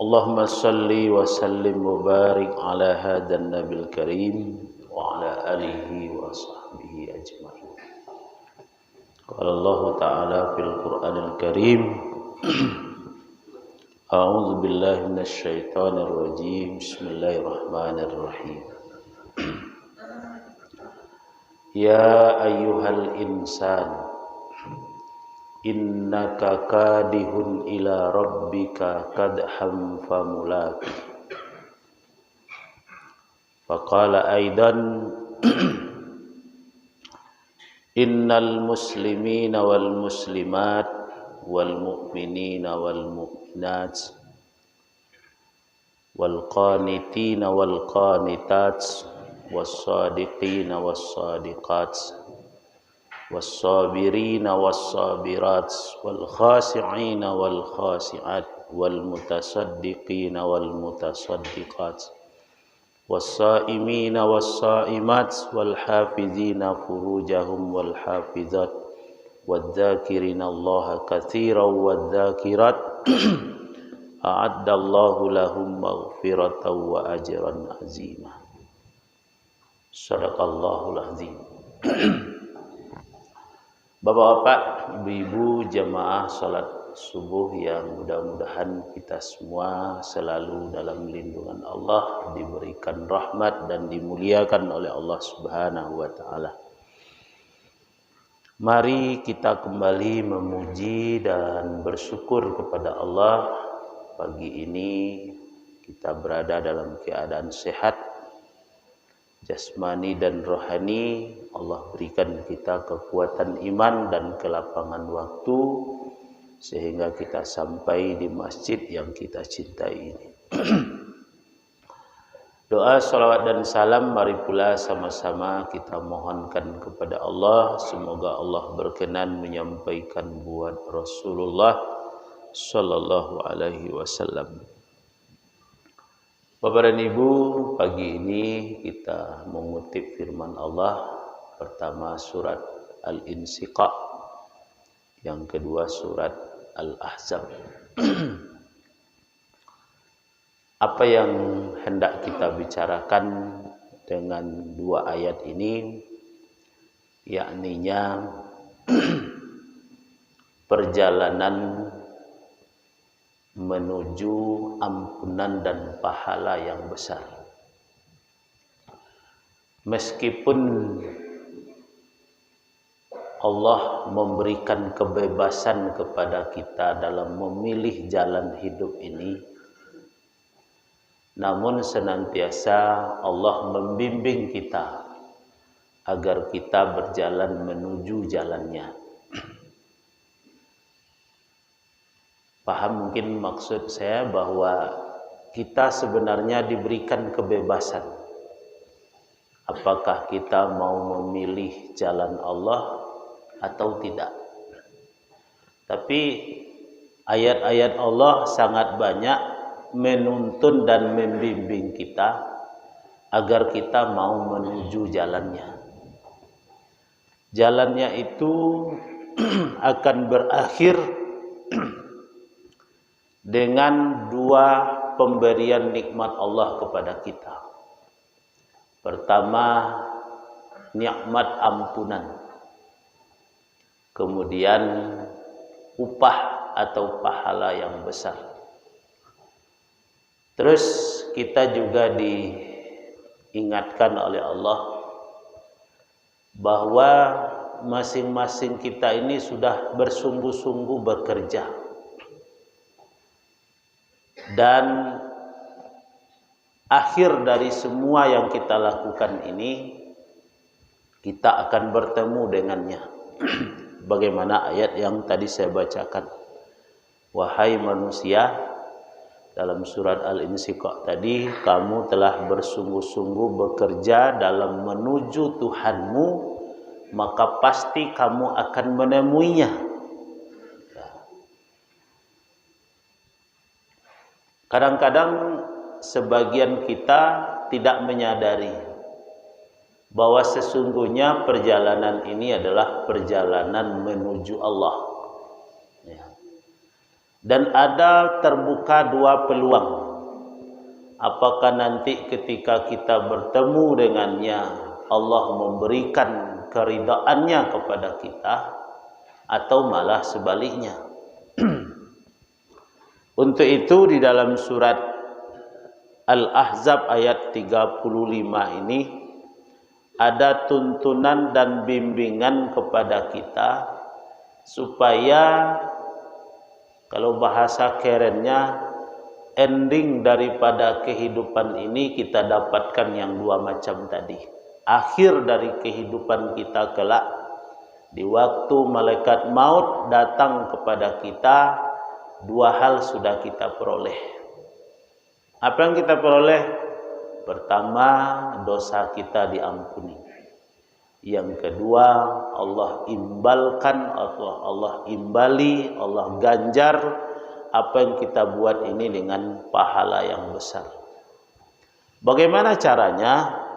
Allahumma salli wa sallim wa barik ala hadan nabil karim wa ala alihi wa sahbihi ajma'in. Qala Allah ta'ala fil Qur'anil Karim A'udzu billahi minasy syaithanir rajim. Bismillahirrahmanirrahim. Ya ayyuhal insan innaka kadihun ila rabbika kadham famulaqi. Faqala aidan innal muslimina wal muslimat wal mu'minina wal mu'minat wal qanitina wal qanitat was sadiqina was sadiqat والصابرين والصابرات والخاشعين والخاشعات والمتصدقين والمتصدقات والصائمين والصائمات والحافظين فروجهم والحافظات والذاكرين الله كثيرا والذاكرات أعد الله لهم مغفرة وأجرا عظيما. صدق الله العظيم. Bapak-bapak, ibu-ibu, jamaah salat subuh yang mudah-mudahan kita semua selalu dalam lindungan Allah, diberikan rahmat dan dimuliakan oleh Allah Subhanahu wa taala. Mari kita kembali memuji dan bersyukur kepada Allah. Pagi ini kita berada dalam keadaan sehat jasmani dan rohani. Allah berikan kita kekuatan iman dan kelapangan waktu sehingga kita sampai di masjid yang kita cintai ini. Doa, salawat dan salam mari pula sama-sama kita mohonkan kepada Allah. Semoga Allah berkenan menyampaikan buat Rasulullah sallallahu alaihi wasallam. Bapak dan Ibu, pagi ini kita mengutip firman Allah. Pertama surat Al-Insyiqaq, yang kedua surat Al-Ahzab. Apa yang hendak kita bicarakan dengan dua ayat ini, yakninya perjalanan menuju ampunan dan pahala yang besar. Meskipun Allah memberikan kebebasan kepada kita dalam memilih jalan hidup ini, namun senantiasa Allah membimbing kita agar kita berjalan menuju jalannya. Paham mungkin maksud saya bahwa kita sebenarnya diberikan kebebasan. Apakah kita mau memilih jalan Allah atau tidak. Tapi ayat-ayat Allah sangat banyak menuntun dan membimbing kita agar kita mau menuju jalannya. Jalannya itu akan berakhir dengan dua pemberian nikmat Allah kepada kita. Pertama, nikmat ampunan. Kemudian upah atau pahala yang besar. Terus kita juga diingatkan oleh Allah bahwa masing-masing kita ini sudah bersungguh-sungguh bekerja. Dan akhir dari semua yang kita lakukan ini, kita akan bertemu dengannya. Bagaimana ayat yang tadi saya bacakan. Wahai manusia, dalam surat Al-Insyiqaq tadi, kamu telah bersungguh-sungguh bekerja dalam menuju Tuhanmu, maka pasti kamu akan menemuinya. Kadang-kadang sebagian kita tidak menyadari bahwa sesungguhnya perjalanan ini adalah perjalanan menuju Allah. Ya. Dan ada terbuka dua peluang. Apakah nanti ketika kita bertemu dengannya, Allah memberikan keridaannya kepada kita, atau malah sebaliknya. Untuk itu di dalam surat Al-Ahzab ayat 35 ini ada tuntunan dan bimbingan kepada kita supaya, kalau bahasa kerennya, ending daripada kehidupan ini kita dapatkan yang dua macam tadi. Akhir dari kehidupan kita kelak, di waktu malaikat maut datang kepada kita, dua hal sudah kita peroleh. Apa yang kita peroleh? Pertama, dosa kita diampuni. Yang kedua, Allah imbalkan, Allah imbali, Allah ganjar apa yang kita buat ini dengan pahala yang besar. Bagaimana caranya?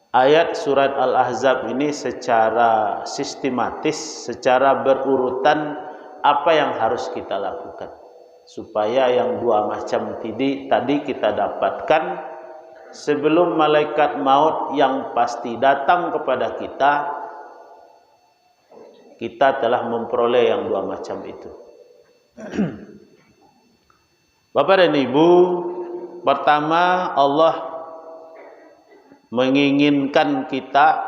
Ayat surat Al-Ahzab ini secara sistematis, secara berurutan, apa yang harus kita lakukan supaya yang dua macam tadi kita dapatkan sebelum malaikat maut yang pasti datang kepada kita, kita telah memperoleh yang dua macam itu. Bapak dan Ibu, pertama Allah menginginkan kita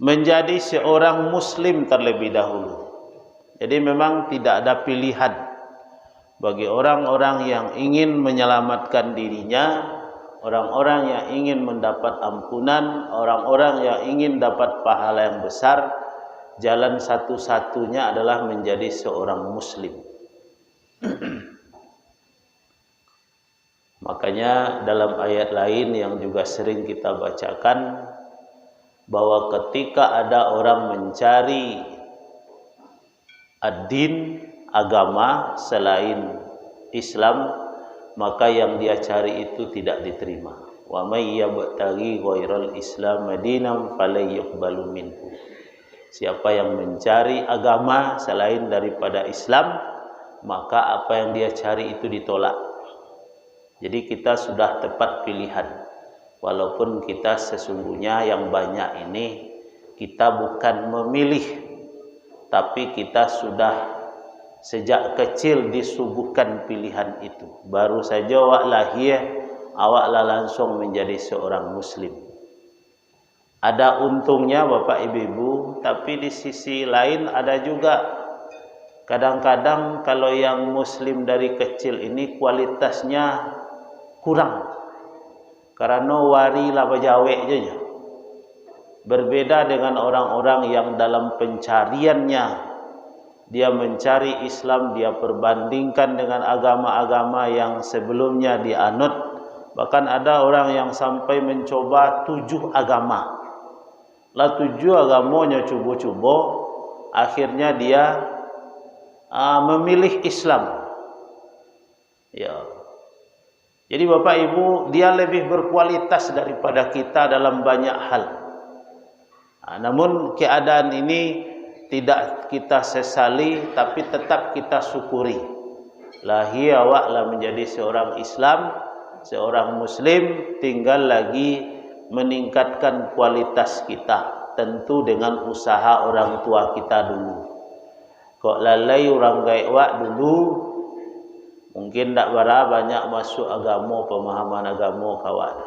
menjadi seorang muslim terlebih dahulu. Jadi memang tidak ada pilihan bagi orang-orang yang ingin menyelamatkan dirinya, orang-orang yang ingin mendapat ampunan, orang-orang yang ingin dapat pahala yang besar. Jalan satu-satunya adalah menjadi seorang muslim. Makanya dalam ayat lain yang juga sering kita bacakan, bahwa ketika ada orang mencari ad-din, agama selain Islam, maka yang dia cari itu tidak diterima. Wa may yabtaghi ghairal Islam madinan falay yuqbalu minhu. Siapa yang mencari agama selain daripada Islam, maka apa yang dia cari itu ditolak. Jadi kita sudah tepat pilihan. Walaupun kita sesungguhnya yang banyak ini, kita bukan memilih, tapi kita sudah sejak kecil disuguhkan pilihan itu. Baru saja awak lahir, awaklah langsung menjadi seorang muslim. Ada untungnya Bapak Ibu, tapi di sisi lain ada juga kadang-kadang kalau yang muslim dari kecil ini kualitasnya kurang. Karena wari lah bajawek je. Berbeda dengan orang-orang yang dalam pencariannya, dia mencari Islam, dia perbandingkan dengan agama-agama yang sebelumnya dianut. Bahkan ada orang yang sampai mencoba 7 agama. Lah 7 agamanya cuba-cuba, akhirnya dia memilih Islam. Ya. Jadi Bapak Ibu, dia lebih berkualitas daripada kita dalam banyak hal. Namun keadaan ini tidak kita sesali, tapi tetap kita syukuri. Lahir awaklah menjadi seorang Islam, seorang Muslim, tinggal lagi meningkatkan kualitas kita. Tentu dengan usaha orang tua kita dulu. Kok lalai orang gaiwak dulu, mungkin tak bara banyak masuk agama, pemahaman agama kawan.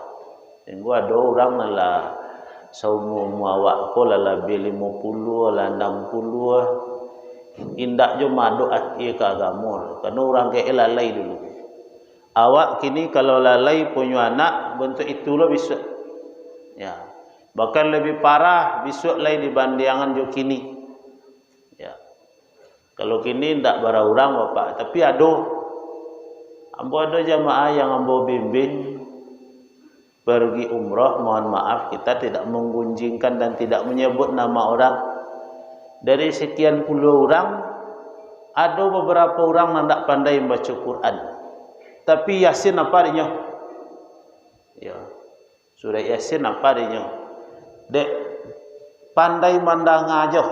Tengok ada orang lah saumu muawak ko lah lebih 50 lah 60. Indak jo madu ati ke agama. Karena orang ke lalai dulu. Awak kini kalau lalai punya anak bentuk itulah besok. Ya. Bahkan lebih parah besok lain dibandingkan jo kini. Ya. Kalau kini ndak bara orang Bapak, tapi ambo ada jamaah yang ambo bimbing pergi umrah, mohon maaf kita tidak menggunjingkan dan tidak menyebut nama orang. Dari sekian puluh orang, ada beberapa orang yang tidak pandai membaca Quran. Tapi Yasin apa adanya? Ya, surah Yasin apa adanya? Dek pandai mandang aja.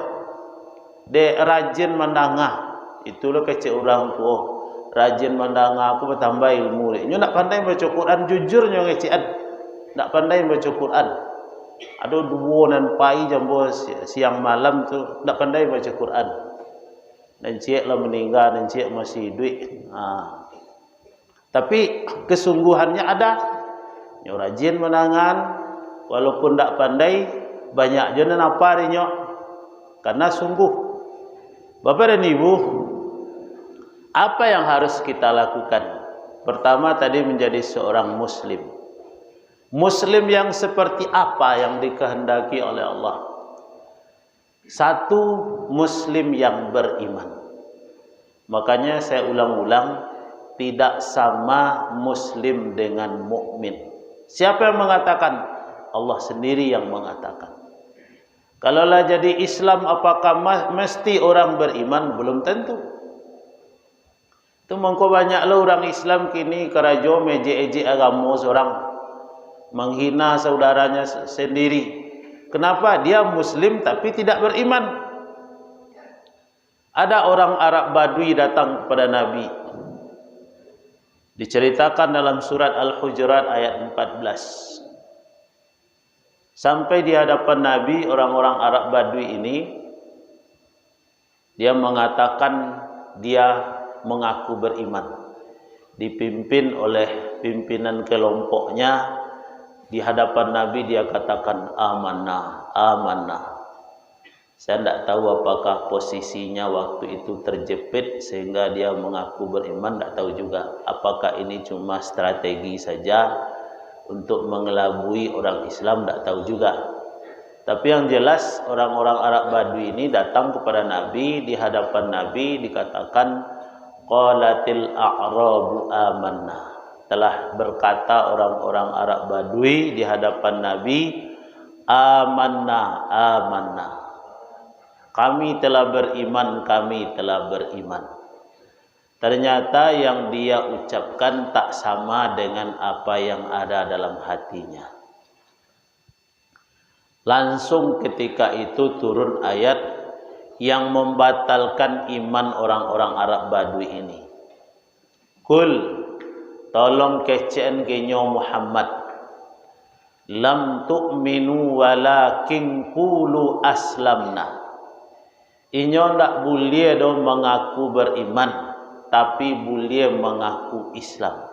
de rajin mendangah. Itulah kecil orang tua. Rajin mendangah aku bertambah ilmu. Nyo nak pandai baca Quran jujur nyo ngecian. Nak pandai baca Quran. Ada dua nan pai jambo siang malam tu nak pandai baca Quran. Dan cik lah meninggal dan cik masih duit. Tapi kesungguhannya ada. Nyo rajin menangan walaupun tak pandai banyak je nan apa nyo. Karena sungguh. Bapak dan Ibu, apa yang harus kita lakukan? Pertama tadi menjadi seorang muslim. Muslim yang seperti apa yang dikehendaki oleh Allah? Satu, muslim yang beriman. Makanya saya ulang-ulang, tidak sama muslim dengan mukmin. Siapa yang mengatakan? Allah sendiri yang mengatakan. Kalaulah jadi Islam, apakah mesti orang beriman? Belum tentu. Itu mengko banyaklah orang Islam kini kerajo meje-eje agama seorang, menghina saudaranya sendiri. Kenapa? Dia Muslim tapi tidak beriman. Ada orang Arab Badui datang kepada Nabi. Diceritakan dalam surat Al-Hujurat ayat 14. Sampai di hadapan Nabi, orang-orang Arab Badui ini, dia mengatakan dia mengaku beriman. Dipimpin oleh pimpinan kelompoknya, di hadapan Nabi dia katakan amanah, amanah. Saya tidak tahu apakah posisinya waktu itu terjepit sehingga dia mengaku beriman, tidak tahu juga. Apakah ini cuma strategi saja untuk mengelabui orang Islam, tidak tahu juga. Tapi yang jelas orang-orang Arab Badui ini datang kepada Nabi, di hadapan Nabi dikatakan qalatil a'rabu amanna. Telah berkata orang-orang Arab Badui di hadapan Nabi, amanna, amanna. Kami telah beriman, kami telah beriman. Ternyata yang dia ucapkan tak sama dengan apa yang ada dalam hatinya. Langsung ketika itu turun ayat yang membatalkan iman orang-orang Arab Badui ini. Kul, tolong kecen genyo Muhammad. Lam tu'minu walakin qulu aslamna. Inyo ndak boleh do mengaku beriman, tapi boleh mengaku Islam.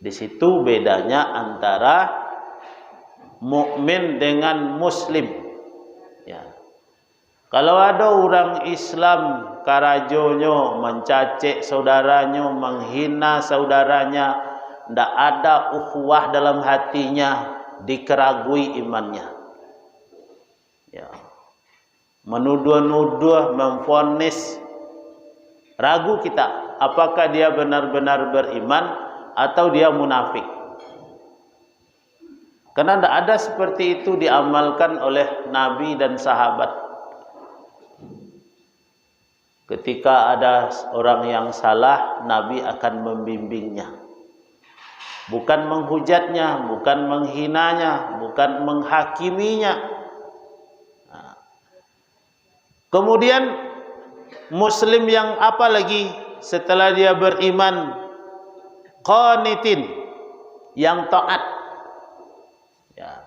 Di situ bedanya antara mukmin dengan muslim. Ya. Kalau ada orang Islam karajonyo mencacik saudaranya, menghina saudaranya, ndak ada ukhuwah dalam hatinya, dikeragui imannya. Ya. Menuduh-nuduh, memvonis, ragu kita apakah dia benar-benar beriman atau dia munafik. Karena tidak ada seperti itu diamalkan oleh Nabi dan sahabat. Ketika ada orang yang salah, Nabi akan membimbingnya. Bukan menghujatnya, bukan menghinanya, bukan menghakiminya. Kemudian muslim yang apa lagi setelah dia beriman? Qanitin, yang taat. Ya.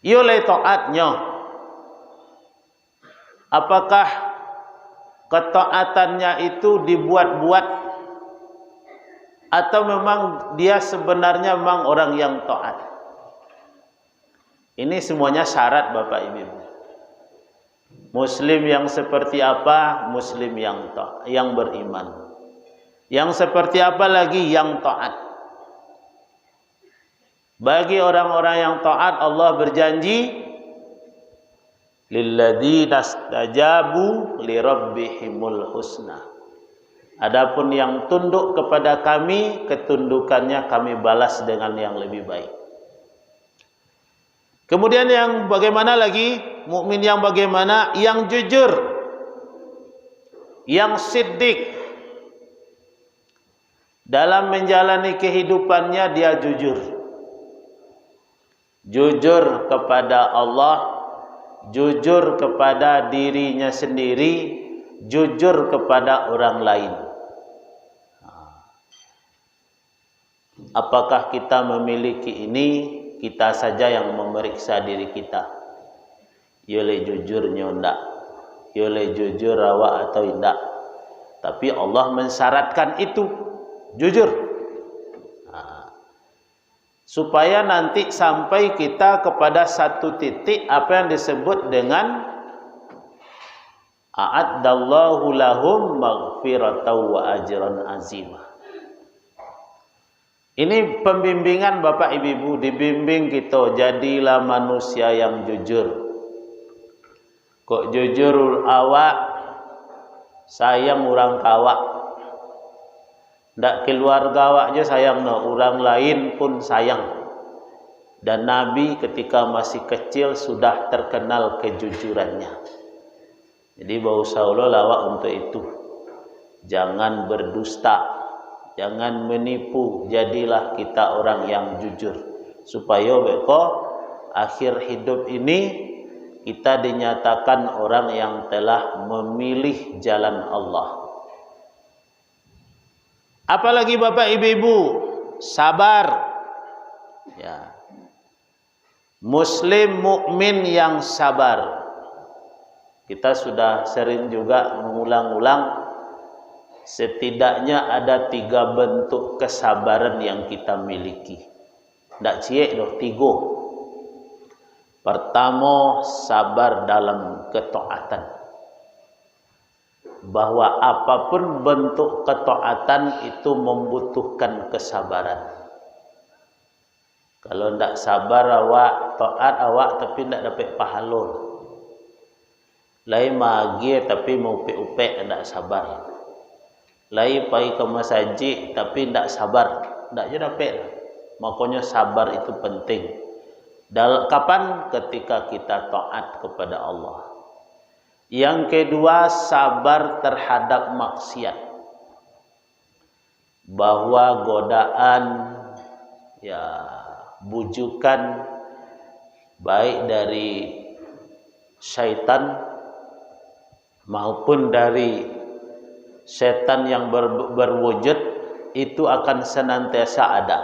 Yole taatnya. Apakah ketaatannya itu dibuat-buat atau memang dia sebenarnya memang orang yang taat? Ini semuanya syarat Bapak Ibu. Muslim yang seperti apa? Muslim yang beriman. Yang seperti apa lagi? Yang taat. Bagi orang-orang yang taat, Allah berjanji, lilladzina istajabu lirabbihimul husna. Adapun yang tunduk kepada kami, ketundukannya kami balas dengan yang lebih baik. Kemudian yang bagaimana lagi? Mukmin yang bagaimana? Yang jujur, yang siddiq. Dalam menjalani kehidupannya dia jujur. Jujur kepada Allah, jujur kepada dirinya sendiri, jujur kepada orang lain. Apakah kita memiliki ini? Kita saja yang memeriksa diri kita. Yole jujurnya ndak, yole jujur awak atau tidak. Tapi Allah mensyaratkan itu jujur, supaya nanti sampai kita kepada satu titik apa yang disebut dengan a'addallahu lahum maghfiratan wa ajran azimah. Ini pembimbingan Bapak Ibu, dibimbing kita jadilah manusia yang jujur. Kok jujur awak sayang orang kawak, ndak keluarga awak je sayang, no orang lain pun sayang. Dan Nabi ketika masih kecil sudah terkenal kejujurannya. Jadi bausaullah lawak untuk itu. Jangan berdusta, jangan menipu, jadilah kita orang yang jujur, supaya beko akhir hidup ini kita dinyatakan orang yang telah memilih jalan Allah. Apalagi Bapak Ibu, sabar. Ya. Muslim mukmin yang sabar. Kita sudah sering juga mengulang-ulang, setidaknya ada 3 bentuk kesabaran yang kita miliki. Ndak ciek doh 3. Pertama, sabar dalam ketaatan. Bahwa apapun bentuk ketaatan itu membutuhkan kesabaran. Kalau ndak sabar awak, taat awak tapi ndak dapat pahala. Lain magi tapi mau upek ndak sabar. Lain pai ke masjid tapi ndak sabar, ndak je dapat. Makanya sabar itu penting. Kapan? Ketika kita taat kepada Allah. Yang kedua, sabar terhadap maksiat. Bahwa godaan, ya, bujukan baik dari syaitan maupun dari setan yang berwujud itu akan senantiasa ada.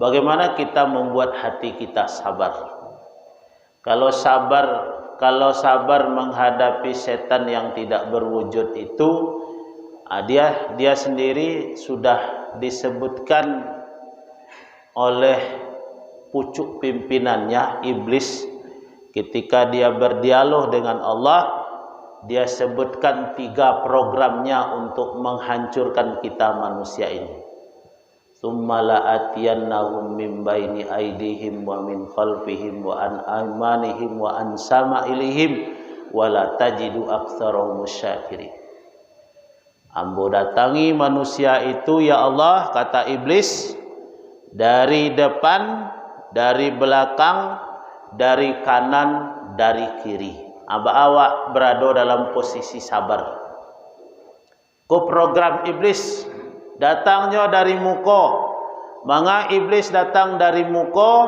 Bagaimana kita membuat hati kita sabar? Kalau sabar menghadapi setan yang tidak berwujud itu, dia sendiri sudah disebutkan oleh pucuk pimpinannya iblis ketika dia berdialog dengan Allah. Dia sebutkan 3 programnya untuk menghancurkan kita manusia ini. Tsumma la'atiyannahum min baini aydihim wa min khalfihim wa an aymanihim wa an sama'ilihim wa la tajidu aktsarahum syakirin. Ambo datangi manusia itu ya Allah, kata iblis, dari depan, dari belakang, dari kanan, dari kiri. Awak berada dalam posisi sabar. Ko program iblis datangnya dari muka. Manga iblis datang dari muka,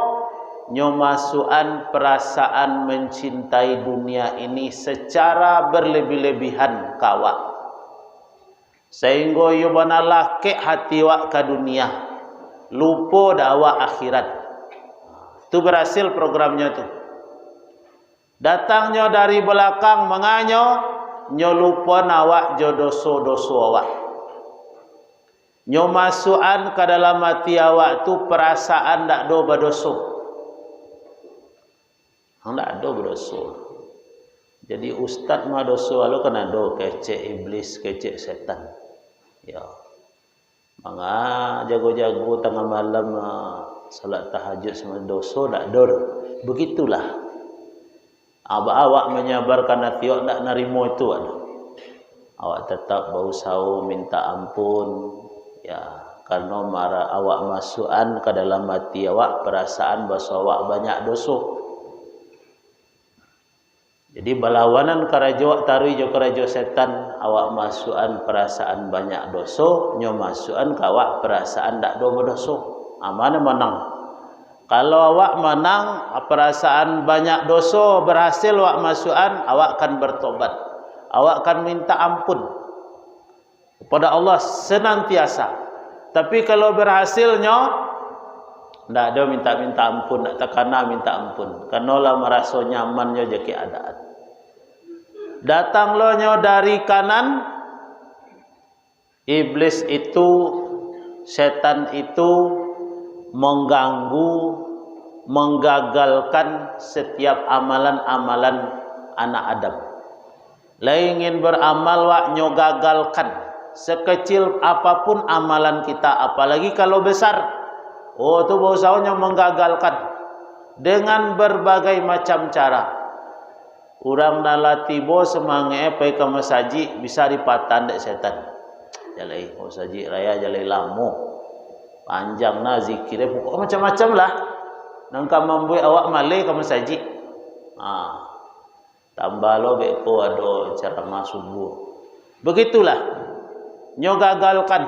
nyomasuan perasaan mencintai dunia ini secara berlebih-lebihan kawak. Sehingga yo banalah ke hati wak ke dunia. Lupa dakwah akhirat. Itu berhasil programnya tu. Datangnya dari belakang menganyo nyolupa nawak jodoso-doso awak. Nyomasuan ke dalam hati awak tu perasaan ndak do berdoso. Ndak do berdoso. Jadi ustaz mah doso lalu kena do kecek iblis, kecek setan. Ya. Manga jago-jago tengah malam salat tahajud sama doso ndak do. Begitulah. Awak menyabarkan hati awak ndak narimo itu ada. Awak tetap berusaha minta ampun, ya, karena marah awak masukan ke dalam hati awak perasaan bahwa awak banyak dosa. Jadi berlawanan karajo awak taruh jo karajo setan, awak masukan perasaan banyak dosa, nyo masukan ke awak perasaan ndak do berdosa. Amana menang. Kalau awak menang, perasaan banyak dosa berhasil awak masukan, awak akan bertobat. Awak akan minta ampun kepada Allah senantiasa. Tapi kalau berhasilnya, tidak ada minta ampun, tak takana minta ampun. Karena lah merasa nyamannya je keadaan. Datang lo nyo dari kanan, iblis itu, setan itu mengganggu, menggagalkan setiap amalan-amalan anak Adam. Lah ingin beramal wak nyo gagalkan. Sekecil apapun amalan kita, apalagi kalau besar. Oh, tu bahasanya menggagalkan dengan berbagai macam cara. Orang nala tibo semangat pergi ke masjid bisa dipatan dek setan. Jalai masjid raya jalai lamo. Panjang na zikirnya pokok macam-macam lah. Nangka membuat awak malai ke masjid. Tambah lo beko ado ceramah subuh. Begitulah. Nyo gagalkan.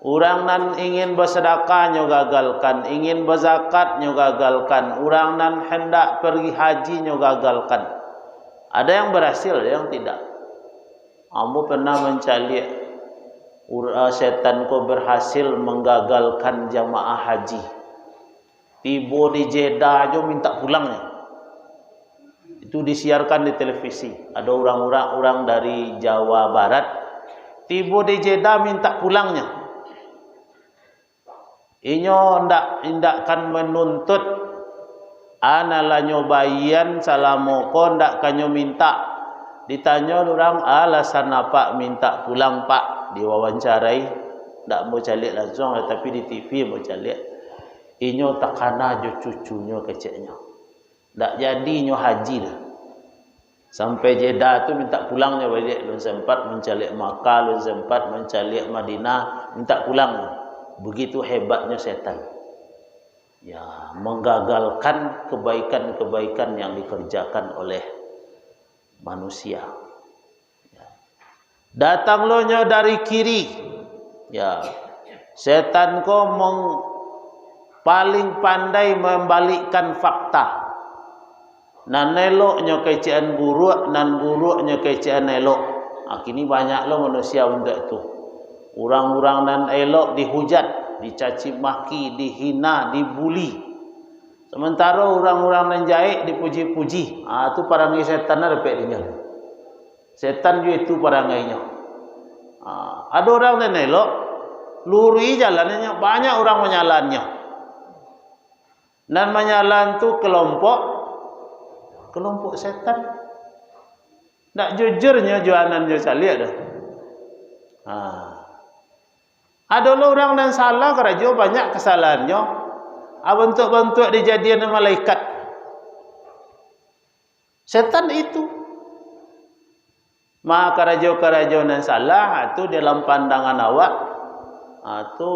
Orang nan ingin bersedekah nyo gagalkan, ingin berzakat nyo gagalkan, orang nan hendak pergi haji nyo gagalkan. Ada yang berhasil, ada yang tidak. Ambo pernah mencari setan ko berhasil menggagalkan jamaah haji. Tiba di Jeddah aja minta pulangnya. Itu disiarkan di televisi. Ada orang dari Jawa Barat tiba di Jeddah minta pulangnya. Inyo ndak kan menuntut analah nyobayan salamoko ndak kanyo minta. Ditanya orang alasan apa minta pulang pak, diwawancarai, ndak mau calik langsung tapi di TV mau calik. Inyo takana jo cucunya keceknya. Ndak jadi nyo haji dah. Sampai Jeddah tu minta pulangnya balik, lun sempat mencalik Makkah, lun sempat mencalik Madinah, minta pulang. Begitu hebatnya setan. Ya, menggagalkan kebaikan-kebaikan yang dikerjakan oleh manusia. Ya. Datang lo nyo dari kiri. Ya. Setan ko paling pandai membalikkan fakta. Nan elok nyo kecian buruk, nan buruk nyo kecian elok. Kini banyak lo manusia untuk itu. Orang-orang nan elok dihujat, dicaci maki, dihina, dibuli. Sementara orang-orang nan jahit dipuji-puji. Itu parangai setan ada pek dia. Setan juga itu parangainya. Ada orang nan elok, luri jalannya, banyak orang menyalannya. Dan menyalan tu kelompok setan. Tak jujurnya jualan je saliat dah. Ada orang yang salah kerja banyak kesalahannya. Bentuk-bentuk dijadian malaikat. Setan itu. Maka kerja-kerja yang salah itu dalam pandangan awak itu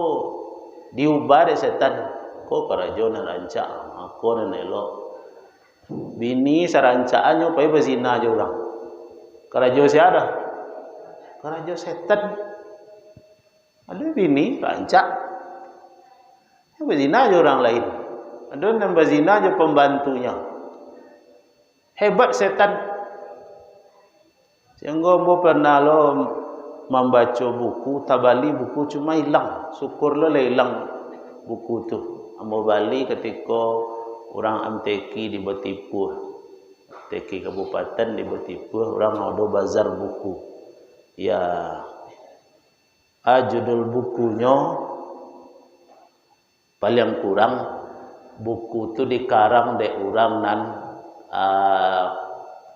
diubah dari setan. Kau kerja yang rancak, aku yang elok. Bini serancaannya pergi berzina aja orang. Kerja siapa? Kerja setan. Ada bini rancak. Berzina aja orang lain. Ada yang berzina aja pembantunya. Hebat setan. Sehingga mo pernah lo membaca buku, tabali buku cuma hilang. Syukur lo hilang buku tu. Ambo bali ketika orang MTQ di Betipuh, MTQ Kabupaten di Betipuh, orang ada bazar buku. Ya, judul bukunya paling kurang buku tu dikarang dek orang nan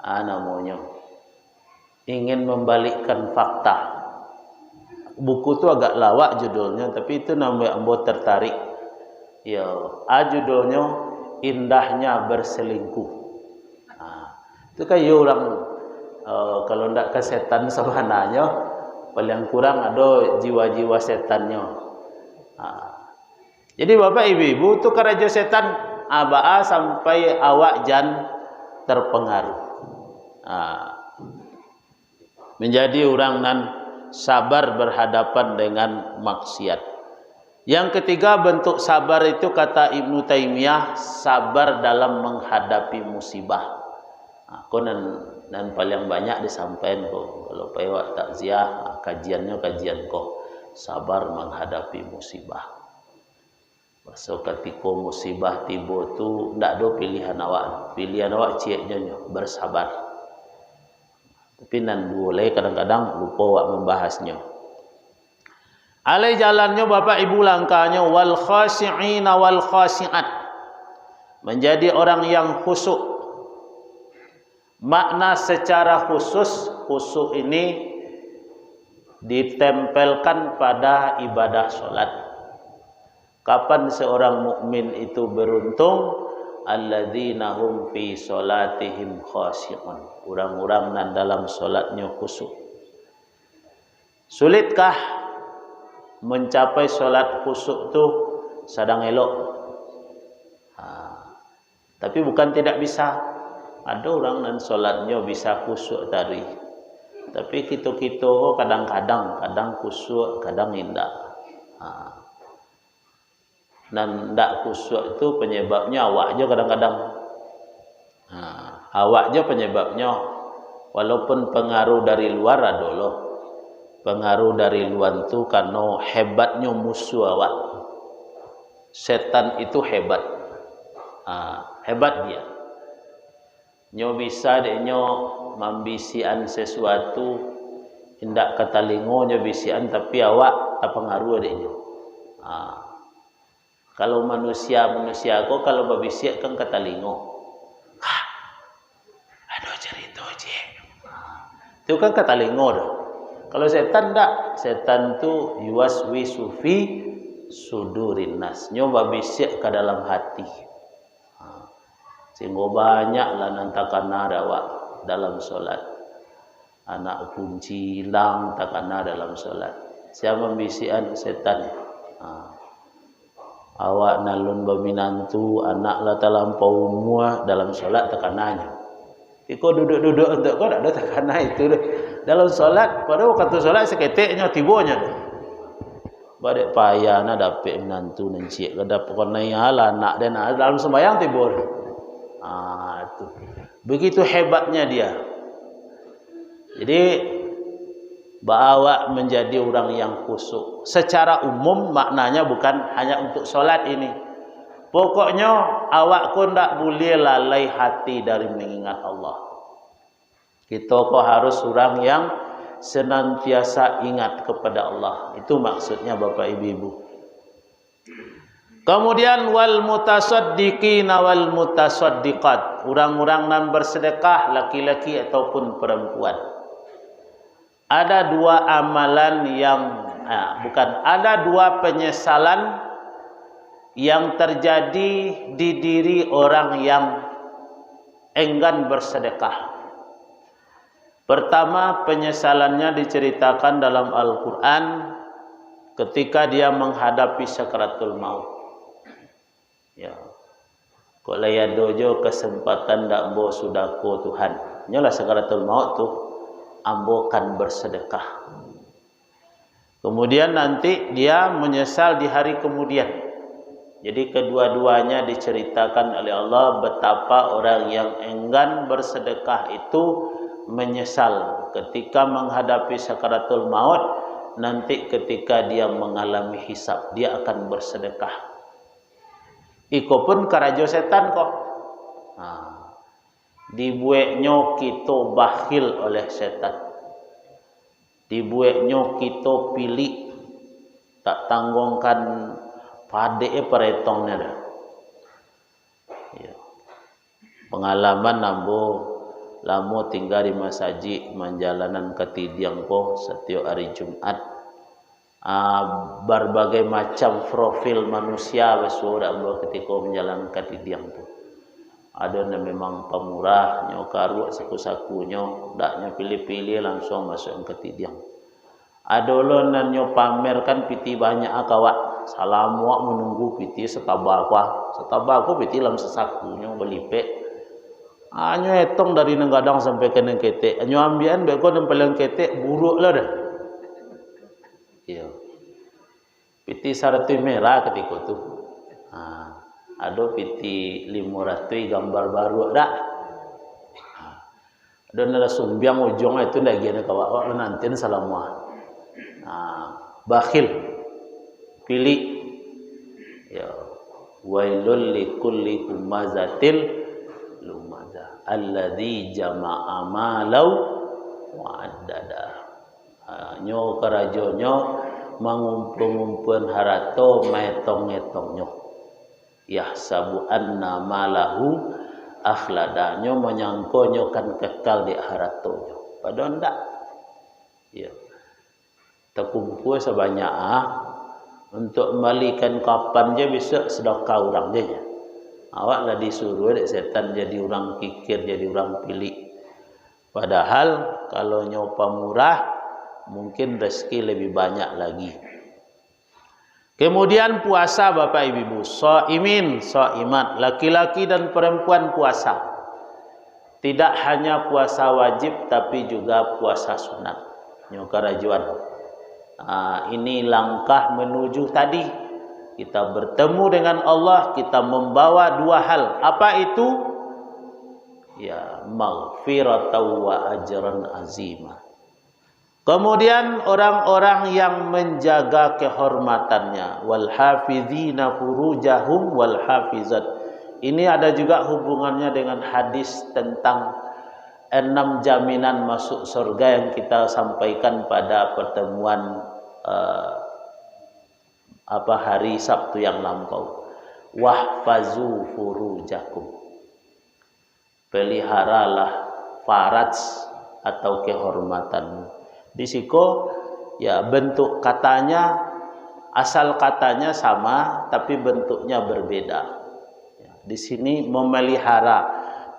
namanya ingin membalikkan fakta. Buku tu agak lawak judulnya, tapi itu namanya ambo tertarik. Ya, judulnya Indahnya Berselingkuh. Itu kan ya orang kalau ndak ke setan sebenarnya paling kurang ada jiwa-jiwa setannya. Jadi bapak ibu-ibu tu kerja setan abaa sampai awak jan terpengaruh. Menjadi orang nan sabar berhadapan dengan maksiat. Yang ketiga bentuk sabar itu kata Ibnu Taimiyah, sabar dalam menghadapi musibah. Aku dan paling banyak disampaikan kok kalau pewak takziah kajiannya kajian kok sabar menghadapi musibah. So ketika musibah tiba tu ndak ada pilihan awak cieknya bersabar. Tapi nan boleh kadang-kadang lupa awak membahasnya. Alai jalannya Bapak Ibu langkahnya wal khashi'ina wal khashi'at. Menjadi orang yang khusyuk. Makna secara khusus, khusyuk ini ditempelkan pada ibadah solat. Kapan seorang mukmin itu beruntung? Alladzina hum fi solatihim khashi'un. Orang-orang yang dalam solatnya khusyuk. Sulitkah mencapai solat khusyuk itu? Sadang elok. Tapi bukan tidak bisa. Ada orang yang solatnya bisa khusyuk tadi. Tapi kita kadang khusyuk, kadang tidak. Dan tidak khusyuk itu penyebabnya awak aja kadang-kadang. Awak aja penyebabnya. Walaupun pengaruh dari luar ada loh. Pengaruh dari luar itu karena hebatnya musuh awak. Setan itu hebat. Hebat dia. Nyo bisa nyo mambisian sesuatu indak katalingo nyo bisian tapi awak tak pengaruh adeknya. Kalau manusia kok kalau babisiak kan katalingo. Aduh cerita je. Itu kan katalingo dah. Kalau setan ndak, setan tu yuwaswisu fi sudurin nas. Nyo babisiak ke dalam hati. Sehingga banyaklah nantakan awak dalam solat. Anak kunci hilang takana dalam solat. Siapa membisian setan. Awak nalun baminantu anak la talampau umur dalam solat tekananya. Iko duduk-duduk untuk kau tak ada tekana itu dalam solat. Padahal waktu solat seketiknya tibonya. Badek payah na dapat menantu nencik kada pokoknya ala anak dan dalam sembahyang tibur. Itu. Begitu hebatnya dia. Jadi bawa menjadi orang yang khusyuk. Secara umum maknanya bukan hanya untuk solat ini. Pokoknya awak pun tak boleh lalai hati dari mengingat Allah. Kita kok harus orang yang senantiasa ingat kepada Allah. Itu maksudnya Bapak Ibu. Kemudian wal mutasaddiqina wal mutasaddiqat. Orang-orang yang bersedekah laki-laki ataupun perempuan. Ada dua amalan yang ada dua penyesalan yang terjadi di diri orang yang enggan bersedekah. Pertama, penyesalannya diceritakan dalam Al-Quran ketika dia menghadapi sakaratul maut. Ya, kok layar dojo kesempatan dak bo sudako Tuhan. Nyolah sakaratul maut tu ambo kan bersedekah. Kemudian nanti dia menyesal di hari kemudian. Jadi kedua-duanya diceritakan oleh Allah betapa orang yang enggan bersedekah itu menyesal ketika menghadapi sakaratul maut. Nanti ketika dia mengalami hisab, dia akan bersedekah. Iko pun karajo setan kok. Dibuatnya kita bakhil oleh setan. Dibuatnya kita pilih. Tak tanggungkan padek peretongnya dah. Ya. Pengalaman nambo lama tinggal di masjid menjalanan ketidiang ko setiap hari Jumat. Berbagai macam profil manusia bersuara ketika menjalankan ketidiang tu. Ada yang memang pemurah, nyokaru saku-sakunya, daknya pilih-pilih langsung masuk ke ketidiang. Ada orang yang pamerkan piti banyak akawak. Salam wak menunggu piti setabakwa piti dalam sesakunya belipek. Anyo etong dari nenggadang sampai ke nengketek. Anyo ambian beko dan paling ketek buruk lah dah. Iya. piti 100 merah ketika tu. Ada piti 500 gambar baru ada. Ada nara sumbiang ujungnya itu lagi ada kawan nanti salamwa. Bakhil pilih ya wailul likulli humazatil lumaza alladzi jama'a malau wa'addada. Nyo karajonyo mangumpul-ngumpul harato metong-metongnya. Yahsabu anna malahu akhlada. Nyo menyangko nyo kan kekal di haratonyo. Padahal ndak. Ya. Terkumpul sebanyak untuk malikan kapan je bisa sedekah orang je. Awak lah disuruh dek setan jadi orang kikir, jadi orang pilih. Padahal kalau nyopa murah mungkin rezeki lebih banyak lagi. Kemudian puasa Bapak Ibu, shaimin, shaimat, laki-laki dan perempuan puasa. Tidak hanya puasa wajib tapi juga puasa sunat. Nyokarajuan. Ini langkah menuju tadi kita bertemu dengan Allah, kita membawa dua hal. Apa itu? Ya, maghfiratan wa ajran azima. Kemudian orang-orang yang menjaga kehormatannya, wal hafizina furujahum wal hafizat. Ini ada juga hubungannya dengan hadis tentang 6 jaminan masuk surga yang kita sampaikan pada pertemuan hari Sabtu yang lampau. Wahfazu furujakum. Peliharalah faraj atau kehormatanmu. Di siko ya bentuk katanya, asal katanya sama tapi bentuknya berbeda. Ya, di sini memelihara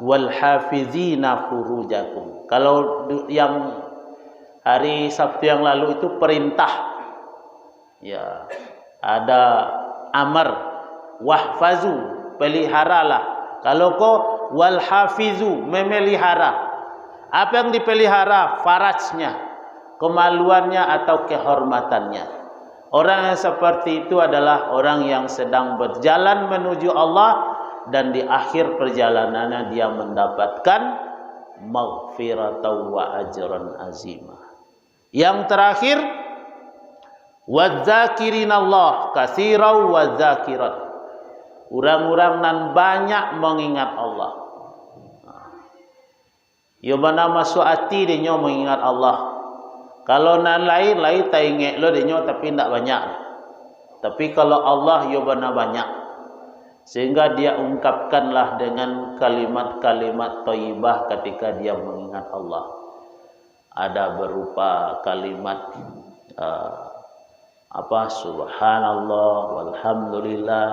wal hafizina furujakum. Kalau yang hari Sabtu yang lalu itu perintah. Ya, ada amar wahfazu, peliharalah. Kalau kau wal hafizu, memelihara. Apa yang dipelihara? Farajnya, kemaluannya atau kehormatannya. Orang yang seperti itu adalah orang yang sedang berjalan menuju Allah dan di akhir perjalanannya dia mendapatkan maghfiratan wa ajran azima. Yang terakhir, wadzakirinallah katsiran wadzakirat. Orang-orang nan banyak mengingat Allah. Yo mana masuk hati dia mengingat Allah. Kalau nan lain tak ingat lo dia tapi tidak banyak. Tapi kalau Allah yo benar banyak. Sehingga dia ungkapkanlah dengan kalimat-kalimat thayyibah ketika dia mengingat Allah. Ada berupa kalimat subhanallah walhamdulillah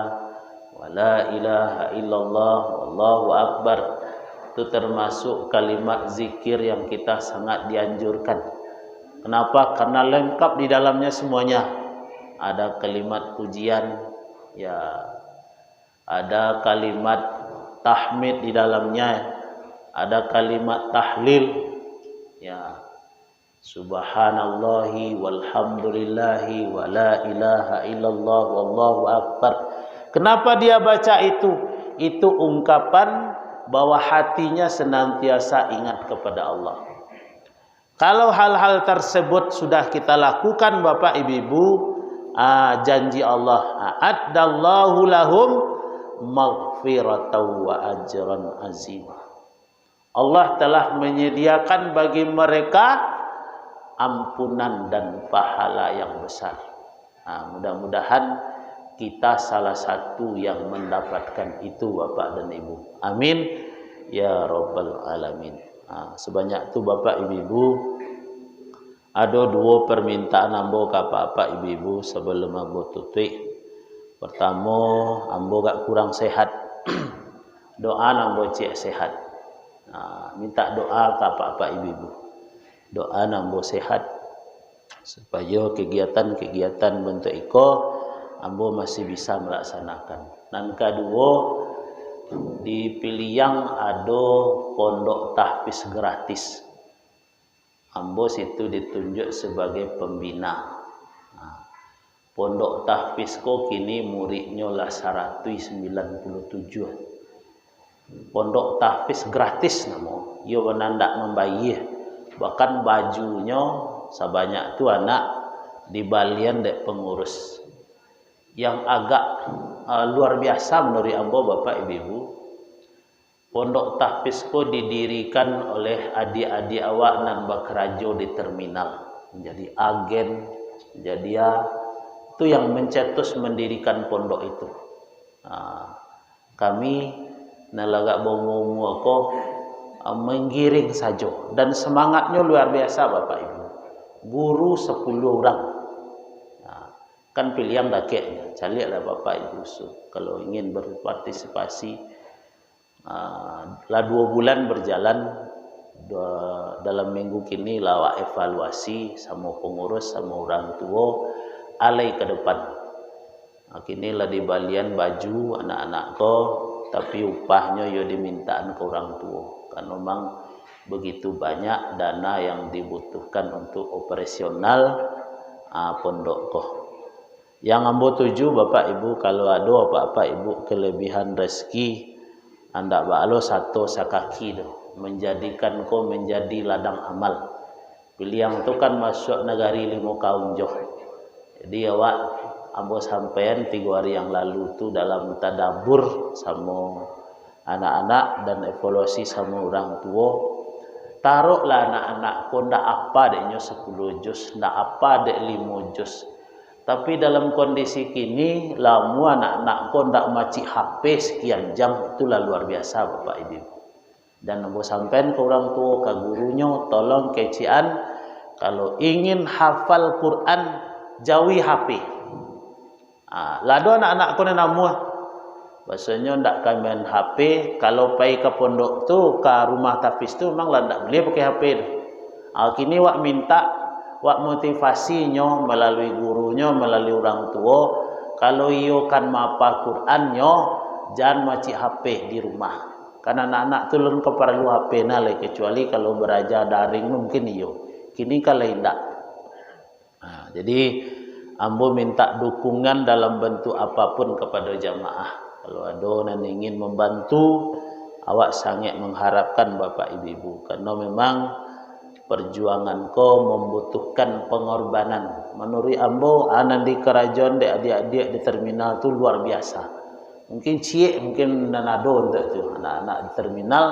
wala ilaha illallah wallahu akbar. Itu termasuk kalimat zikir yang kita sangat dianjurkan. Kenapa? Karena lengkap di dalamnya semuanya. Ada kalimat pujian, ya, ada kalimat tahmid di dalamnya, ada kalimat tahlil, ya, subhanallahi walhamdulillahi wala ilaha illallah wallahu akbar. Kenapa dia baca itu? Itu ungkapan bahwa hatinya senantiasa ingat kepada Allah. Kalau hal-hal tersebut sudah kita lakukan Bapak Ibu, janji Allah, a'addallahu lahum maghfiratan wa ajran azima. Allah telah menyediakan bagi mereka ampunan dan pahala yang besar. Mudah-mudahan kita salah satu yang mendapatkan itu Bapak dan Ibu. Amin ya rabbal alamin. Sebanyak itu Bapak Ibu, ada 2 permintaan ambo ke Bapak Ibu sebelum ambo tutup. Pertama, ambo gak kurang sehat. Doa ambo cek sehat. Minta doa ke Bapak Ibu. Doa ambo sehat supaya kegiatan-kegiatan bentuk iko ambo masih bisa melaksanakan. Dan kedua, di Piliang ada pondok tahfiz gratis. Ambo situ ditunjuk sebagai pembina. pondok tahfiz ko kini muridnya lah 197. Pondok tahfiz gratis namo, yo menandak membayar. Bahkan bajunya sebanyak tu anak dibalian dek pengurus. Yang agak luar biasa menurut ambo bapak ibu, pondok tahfiz ko didirikan oleh adik-adik awak nan bekerja di terminal, menjadi agen, jadi ya itu yang mencetus mendirikan pondok itu. Kami nalagak bomo ko menggiring saja, dan semangatnya luar biasa bapak ibu. Guru 10 orang. Kan pilihan dakeknya, carilah bapak ibu kalau ingin berpartisipasi. Lah 2 bulan berjalan, dalam minggu kini lawak evaluasi sama pengurus sama orang tua alai ke depan. Kini lah di balian baju anak-anak ko, tapi upahnya yo dimintaan ke orang tua. Kan memang begitu banyak dana yang dibutuhkan untuk operasional pondok ko. Yang ambo tuju bapak ibu, kalau ada bapak ibu kelebihan rezeki, anda balo satu sakaki do, menjadikan ko menjadi ladang amal. Pilihan tu kan masuk negari 5 kaum joh. Jadi awak ambo sampean 3 hari yang lalu tu dalam tadabur sama anak-anak dan evaluasi sama orang tua. Taruhlah anak-anak ko ndak apa deknya 10 juz, ndak apa dek 5 juz. Tapi dalam kondisi kini lamu anak-anak ko ndak maci HP sekian jam, itulah luar biasa bapak ibu. Dan ambo sampean ke orang tua, ke gurunya, tolong kecian kalau ingin hafal Quran jauhi HP. Lado anak-anak ko namu bahasanya ndak kan main HP. Kalau pai ke pondok tu, ke rumah tahfiz tu memang lah ndak boleh pakai HP. Kini wak minta, wak motivasinya melalui gurunya, melalui orang tua, kalau iyo kan mapa Qurannya jangan maci HP di rumah. Karena anak-anak tu lun keperlu HP nale, kecuali kalau belajar daring mungkin iyo. Kini kalau tidak. Jadi ambo minta dukungan dalam bentuk apapun kepada jamaah. Kalau ada yang ingin membantu, awak sangat mengharapkan bapak ibu-ibu, karena memang perjuangan ko membutuhkan pengorbanan. Menurut ambo anak di kerajaan, adik-adik di terminal tu luar biasa. Mungkin ciek, mungkin nanado untuk tu anak-anak di terminal,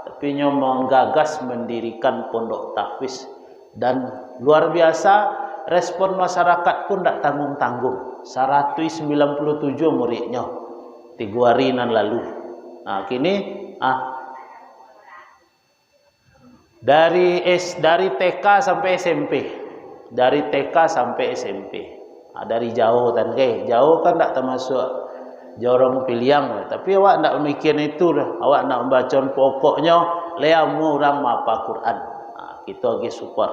tapi nyo menggagas mendirikan pondok tahfiz, dan luar biasa respon masyarakat pun tak tanggung-tanggung. 197 muridnya 3 hari nan lalu. Kini dari TK sampai SMP, dari TK sampai SMP, dari jauh kan jauh kan tak termasuk jorong pilihan, tapi awak nak mikir itu dah. Awak nak membaca pokoknya leamu orang mapa Quran. Kita lagi support.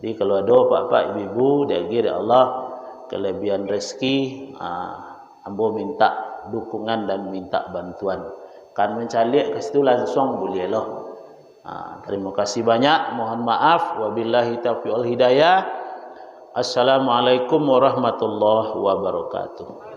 Jadi kalau ada bapak ibu dari Allah kelebihan rezeki, ambo minta dukungan dan minta bantuan. Kan mencalik ke situ langsung boleh loh. Terima kasih banyak. Mohon maaf. Wabillahi taufiq wal hidayah. Assalamualaikum warahmatullahi wabarakatuh.